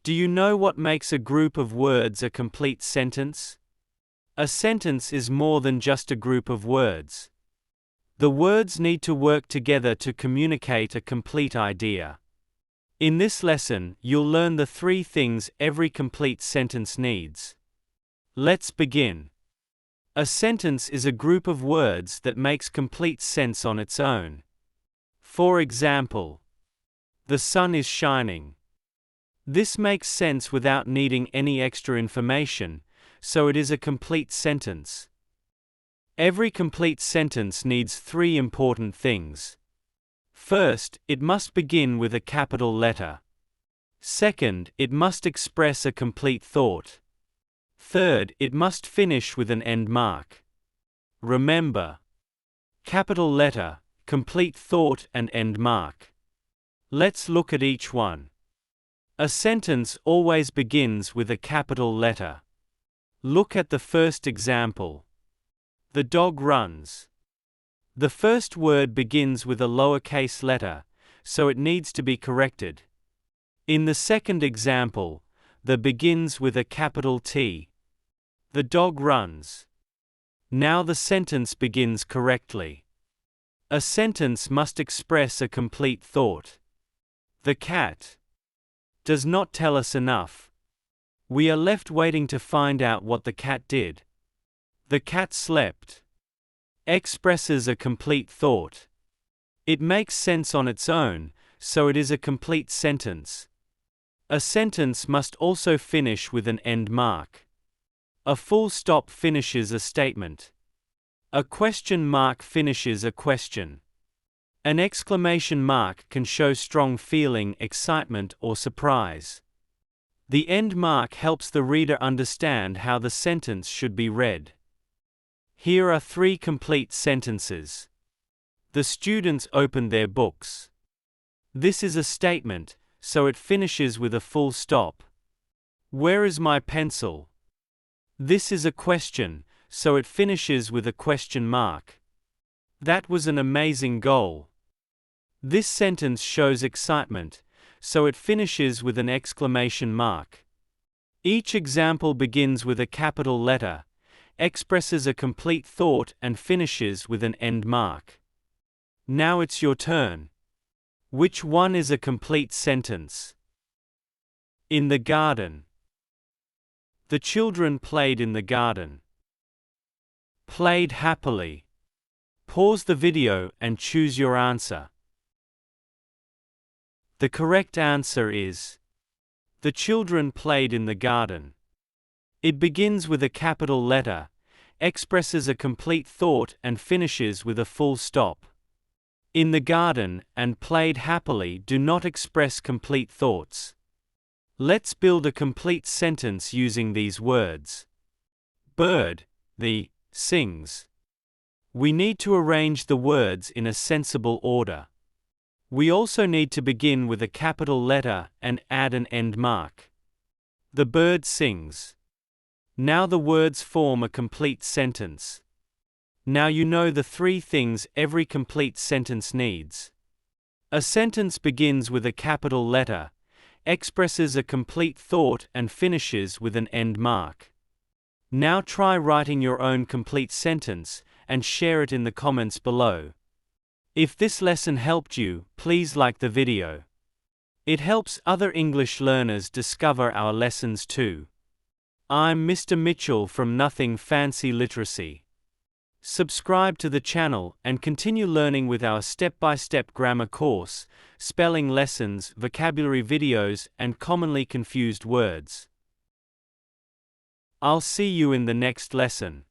Do you know what makes a group of words a complete sentence? A sentence is more than just a group of words. The words need to work together to communicate a complete idea. In this lesson, you'll learn the 3 things every complete sentence needs. Let's begin. A sentence is a group of words that makes complete sense on its own. For example, the sun is shining. This makes sense without needing any extra information, so it is a complete sentence. Every complete sentence needs 3 important things. First, it must begin with a capital letter. Second, it must express a complete thought. Third, it must finish with an end mark. Remember, capital letter, complete thought and end mark. Let's look at each one. A sentence always begins with a capital letter. Look at the first example. The dog runs. The first word begins with a lowercase letter, so it needs to be corrected. In the second example, the begins with a capital T. The dog runs. Now the sentence begins correctly. A sentence must express a complete thought. The cat does not tell us enough. We are left waiting to find out what the cat did. The cat slept. Expresses a complete thought. It makes sense on its own, so it is a complete sentence. A sentence must also finish with an end mark. A full stop finishes a statement. A question mark finishes a question. An exclamation mark can show strong feeling, excitement, or surprise. The end mark helps the reader understand how the sentence should be read. Here are 3 complete sentences. The students opened their books. This is a statement, so it finishes with a full stop. Where is my pencil? This is a question, so it finishes with a question mark. That was an amazing goal. This sentence shows excitement, so it finishes with an exclamation mark. Each example begins with a capital letter, expresses a complete thought and finishes with an end mark. Now it's your turn. Which one is a complete sentence? In the garden. The children played in the garden. Played happily. Pause the video and choose your answer. The correct answer is the children played in the garden. It begins with a capital letter, expresses a complete thought and finishes with a full stop. In the garden and played happily do not express complete thoughts. Let's build a complete sentence using these words. Bird, the, sings. We need to arrange the words in a sensible order. We also need to begin with a capital letter and add an end mark. The bird sings. Now the words form a complete sentence. Now you know the 3 things every complete sentence needs. A sentence begins with a capital letter, expresses a complete thought and finishes with an end mark. Now try writing your own complete sentence and share it in the comments below. If this lesson helped you, please like the video. It helps other English learners discover our lessons too. I'm Mr. Mitchell from Nothin Fancy Literacy. Subscribe to the channel and continue learning with our step-by-step grammar course, spelling lessons, vocabulary videos, and commonly confused words. I'll see you in the next lesson.